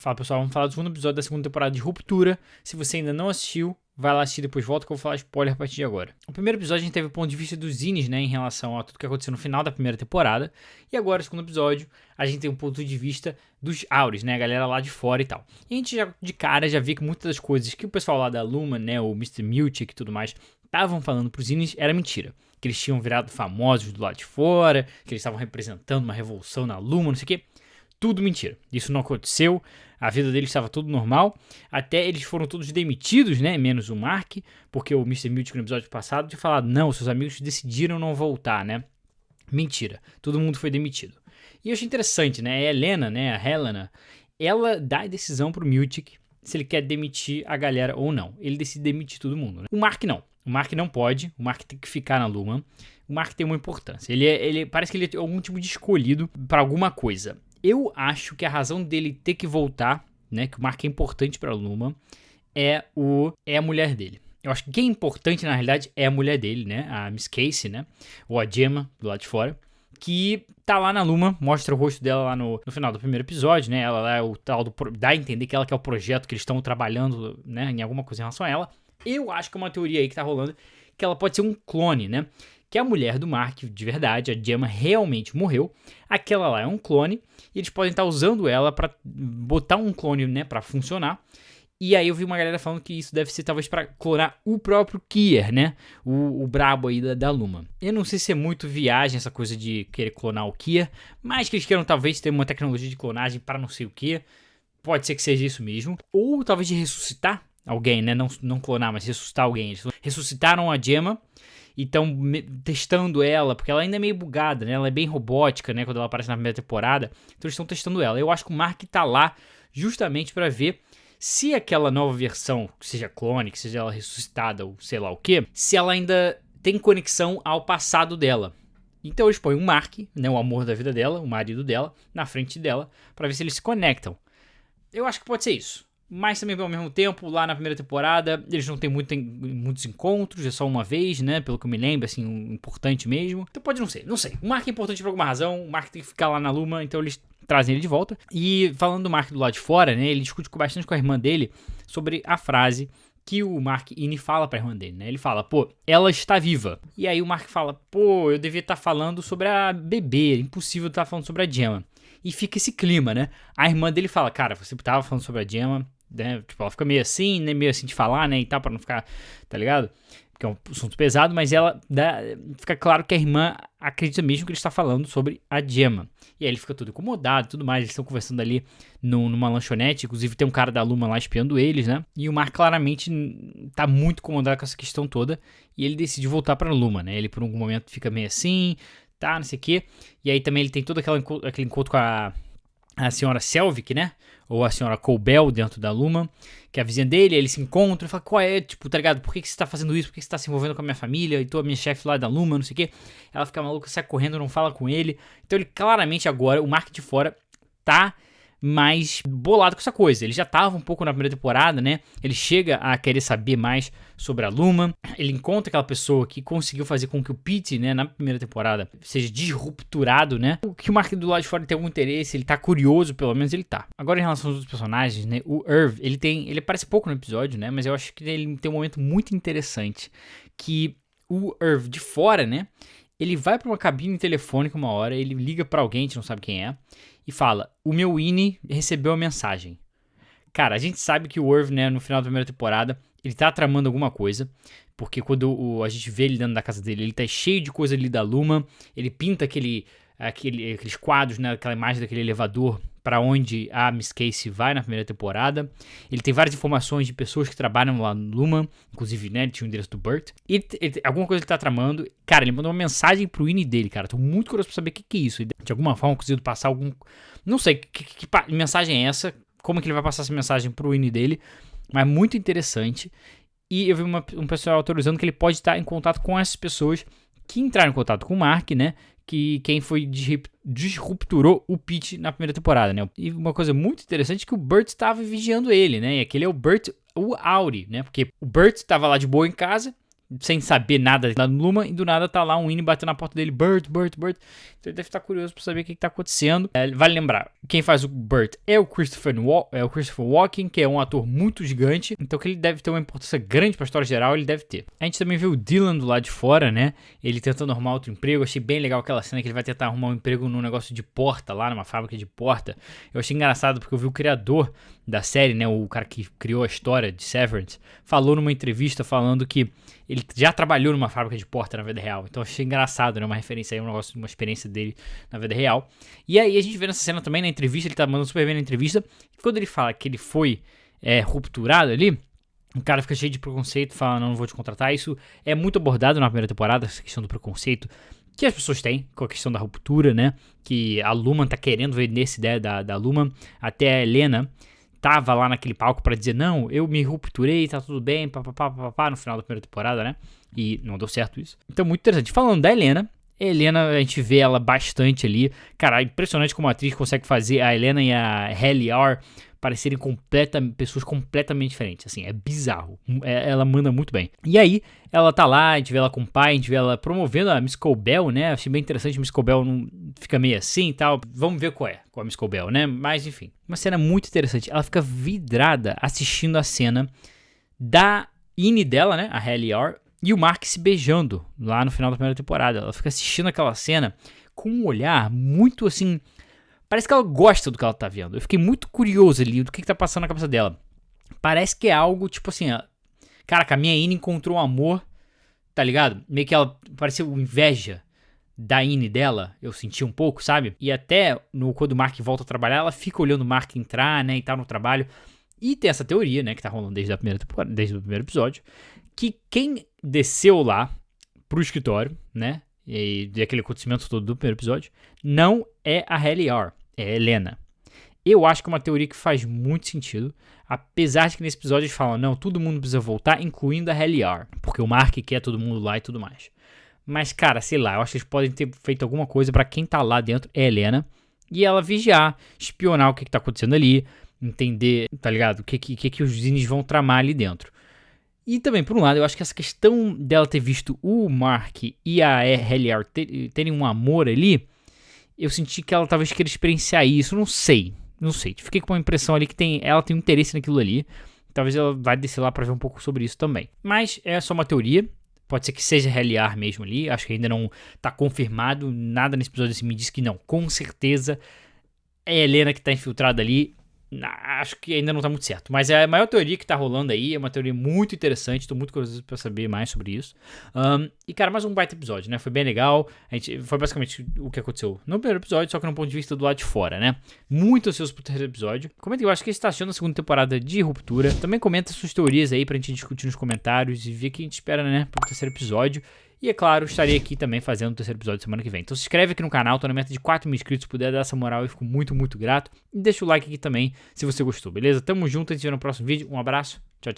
Fala pessoal, vamos falar do segundo episódio da segunda temporada de Ruptura. Se você ainda não assistiu, vai lá assistir, depois volta que eu vou falar spoiler a partir de agora. No primeiro episódio a gente teve o ponto de vista dos zines, né, em relação a tudo que aconteceu no final da primeira temporada. E agora, no segundo episódio, a gente tem um ponto de vista dos Auris, né, a galera lá de fora e tal. E a gente já, de cara, já vê que muitas das coisas que o pessoal lá da Luma, né, o Mr. Miltic e tudo mais, estavam falando pros zines era mentira. Que eles tinham virado famosos do lado de fora, que eles estavam representando uma revolução na Luma, não sei o quê. Tudo mentira. Isso não aconteceu. A vida deles estava tudo normal. Até eles foram todos demitidos, né? Menos o Mark, porque o Mr. Miltic no episódio passado tinha falado, não, seus amigos decidiram não voltar, né? Mentira. Todo mundo foi demitido. E eu achei interessante, né? A Helena, né? A Helena, ela dá a decisão pro Miltic se ele quer demitir a galera ou não. Ele decide demitir todo mundo, né? O Mark não. O Mark não pode. O Mark tem que ficar na Luma. O Mark tem uma importância. Ele parece que ele é algum tipo de escolhido para alguma coisa. Eu acho que a razão dele ter que voltar, né, que o Mark é importante pra Luma, é a mulher dele. Eu acho que quem é importante, na realidade, é a mulher dele, né, a Miss Casey, né, ou a Gemma, do lado de fora, que tá lá na Luma, mostra o rosto dela lá no final do primeiro episódio, né, ela é o tal dá a entender que ela que é o projeto que eles estão trabalhando, né, em alguma coisa em relação a ela. Eu acho que é uma teoria aí que tá rolando, que ela pode ser um clone, né, que a mulher do Mark, de verdade, a Gemma, realmente morreu. Aquela lá é um clone, e eles podem estar usando ela pra botar um clone, né, pra funcionar. E aí eu vi uma galera falando que isso deve ser talvez pra clonar o próprio Kier, né, o brabo aí da Luma. Eu não sei se é muito viagem essa coisa de querer clonar o Kier, mas que eles queiram talvez ter uma tecnologia de clonagem para não sei o que. Pode ser que seja isso mesmo. Ou talvez de ressuscitar alguém, né, não clonar, mas ressuscitar alguém. Eles ressuscitaram a Gemma e estão testando ela, porque ela ainda é meio bugada, né? Ela é bem robótica, né? Quando ela aparece na primeira temporada. Então eles estão testando ela. Eu acho que o Mark tá lá justamente para ver se aquela nova versão, que seja clone, que seja ela ressuscitada ou sei lá o que, se ela ainda tem conexão ao passado dela. Então eles põem o Mark, né? O amor da vida dela, o marido dela, na frente dela, para ver se eles se conectam. Eu acho que pode ser isso. Mas também ao mesmo tempo, lá na primeira temporada, eles não têm muitos encontros, é só uma vez, né? Pelo que eu me lembro, assim, importante mesmo. Então pode não ser. O Mark é importante por alguma razão, o Mark tem que ficar lá na Luma, então eles trazem ele de volta. E falando do Mark do lado de fora, né? Ele discute bastante com a irmã dele sobre a frase que o Mark Ine fala pra irmã dele, né? Ele fala, pô, ela está viva. E aí o Mark fala, pô, eu devia estar falando sobre a bebê, impossível estar falando sobre a Gemma. E fica esse clima, né? A irmã dele fala, cara, você tava falando sobre a Gemma, né? Tipo, ela fica meio assim, né? Meio assim de falar, né? E tal, pra não ficar, tá ligado? Porque é um assunto pesado, mas ela fica claro que a irmã acredita mesmo que ele está falando sobre a Gemma. E aí ele fica todo incomodado e tudo mais. Eles estão conversando ali numa lanchonete. Inclusive tem um cara da Luma lá espiando eles, né? E o Mark claramente tá muito incomodado com essa questão toda. E ele decide voltar pra Luma, né? Ele por algum momento fica meio assim, tá, não sei o quê. E aí também ele tem todo aquele encontro com a senhora Selvig, né? Ou a senhora Colbell dentro da Luma, que é a vizinha dele, aí eles se encontram e falam, qual é, tipo, tá ligado? Por que você tá fazendo isso? Por que você tá se envolvendo com a minha família? E tu, a minha chefe lá da Luma, não sei o quê. Ela fica maluca, sai correndo, não fala com ele. Então ele claramente agora, o Mark de fora, tá mais bolado com essa coisa. Ele já tava um pouco na primeira temporada, né? Ele chega a querer saber mais sobre a Luma. Ele encontra aquela pessoa que conseguiu fazer com que o Pete, né, na primeira temporada, seja disrupturado, né? O que o Mark do lado de fora tem algum interesse, ele tá curioso, pelo menos ele tá. Agora em relação aos outros personagens, né? O Irv, ele aparece pouco no episódio, né? Mas eu acho que ele tem um momento muito interessante, que o Irv de fora, né? Ele vai pra uma cabine telefônica uma hora, ele liga pra alguém, a gente não sabe quem é, e fala, o meu Ine recebeu a mensagem. Cara, a gente sabe que o Irv, né, no final da primeira temporada, ele tá tramando alguma coisa, porque quando a gente vê ele dentro da casa dele, ele tá cheio de coisa ali da Luma, ele pinta aqueles quadros, né, aquela imagem daquele elevador para onde a Miss Casey vai na primeira temporada. Ele tem várias informações de pessoas que trabalham lá no Luma, inclusive, né, ele tinha o endereço do Burt. E alguma coisa ele tá tramando. Cara, ele mandou uma mensagem pro Ine dele, cara. Tô muito curioso pra saber o que é isso. De alguma forma conseguiu passar algum... Não sei, que mensagem é essa? Como que ele vai passar essa mensagem pro Ine dele? Mas muito interessante. E eu vi um pessoal autorizando que ele pode estar em contato com essas pessoas que entraram em contato com o Mark, né? Que quem foi disrupturou o Pete na primeira temporada, né? E uma coisa muito interessante é que o Burt estava vigiando ele, né? E aquele é o Burt, o Auri, né? Porque o Burt estava lá de boa em casa, sem saber nada da Luma, e do nada tá lá um Winnie batendo na porta dele, Bert. Então ele deve estar curioso pra saber o que tá acontecendo. Vale lembrar, quem faz o Bert é o Christopher Walken, que é um ator muito gigante, então que ele deve ter uma importância grande pra história geral, ele deve ter. A gente também vê o Dylan do lado de fora, né, ele tentando arrumar outro emprego. Eu achei bem legal aquela cena que ele vai tentar arrumar um emprego num negócio de porta, lá numa fábrica de porta. Eu achei engraçado porque eu vi o criador da série, né, o cara que criou a história de Severance, falou numa entrevista falando que ele já trabalhou numa fábrica de porta na vida real. Então eu achei engraçado, né? Uma referência aí, um negócio, uma experiência dele na vida real. E aí a gente vê nessa cena também, na entrevista, ele tá mandando super bem na entrevista. E quando ele fala que ele foi rupturado ali, o cara fica cheio de preconceito, fala, não vou te contratar. Isso é muito abordado na primeira temporada, essa questão do preconceito que as pessoas têm com a questão da ruptura, né? Que a Luman tá querendo ver nessa ideia da Luman. Até a Helena tava lá naquele palco pra dizer, não, eu me rupturei, tá tudo bem, papapá, no final da primeira temporada, né? E não deu certo isso. Então, muito interessante. Falando da Helena, a gente vê ela bastante ali. Cara, é impressionante como a atriz consegue fazer a Helena e a Halle R parecerem pessoas completamente diferentes. Assim, é bizarro. Ela manda muito bem. E aí, ela tá lá, a gente vê ela com o pai, a gente vê ela promovendo a Miss Cobell, né? Achei bem interessante, a Miss Cobell não fica meio assim e tal. Vamos ver qual é a Miss Cobell, né? Mas, enfim, uma cena muito interessante. Ela fica vidrada assistindo a cena da Ine dela, né? A Halle R, e o Mark se beijando lá no final da primeira temporada. Ela fica assistindo aquela cena com um olhar muito assim... Parece que ela gosta do que ela tá vendo. Eu fiquei muito curioso ali do que tá passando na cabeça dela. Parece que é algo tipo assim... Caraca, a minha Ine encontrou um amor, tá ligado? Meio que ela pareceu inveja da Ine dela. Eu senti um pouco, sabe? E até quando o Mark volta a trabalhar, ela fica olhando o Mark entrar, né? E tal no trabalho. E tem essa teoria, né? Que tá rolando desde o primeiro episódio. Que quem desceu lá pro escritório, né? E daquele acontecimento todo do primeiro episódio, não é a Halle R, é a Helena. Eu acho que é uma teoria que faz muito sentido, apesar de que nesse episódio eles falam, não, todo mundo precisa voltar, incluindo a Halle R, porque o Mark quer todo mundo lá e tudo mais. Mas, cara, sei lá, eu acho que eles podem ter feito alguma coisa pra quem tá lá dentro, é a Helena, e ela vigiar, espionar o que tá acontecendo ali, entender, tá ligado, o que os Zines vão tramar ali dentro. E também, por um lado, eu acho que essa questão dela ter visto o Mark e a Halle R terem um amor ali, eu senti que ela talvez queira experienciar isso, não sei. Fiquei com uma impressão ali que ela tem um interesse naquilo ali, talvez ela vai descer lá pra ver um pouco sobre isso também. Mas é só uma teoria, pode ser que seja a Halle R mesmo ali, acho que ainda não tá confirmado, nada nesse episódio assim me diz que não, com certeza é a Helena que tá infiltrada ali. Acho que ainda não tá muito certo, mas é a maior teoria que tá rolando aí, é uma teoria muito interessante, tô muito curioso pra saber mais sobre isso. E cara, mais um baita episódio, né, foi bem legal, foi basicamente o que aconteceu no primeiro episódio, só que no ponto de vista do lado de fora, né. Muito ansioso pro terceiro episódio. Comenta aí, eu acho que você tá achando a segunda temporada de Ruptura, também comenta suas teorias aí pra gente discutir nos comentários e ver o que a gente espera, né, pro terceiro episódio. E é claro, estarei aqui também fazendo o terceiro episódio semana que vem. Então se inscreve aqui no canal, tô na meta de 4.000 inscritos. Se puder dar essa moral, eu fico muito, muito grato. E deixa o like aqui também se você gostou, beleza? Tamo junto, a gente se vê no próximo vídeo. Um abraço, tchau, tchau.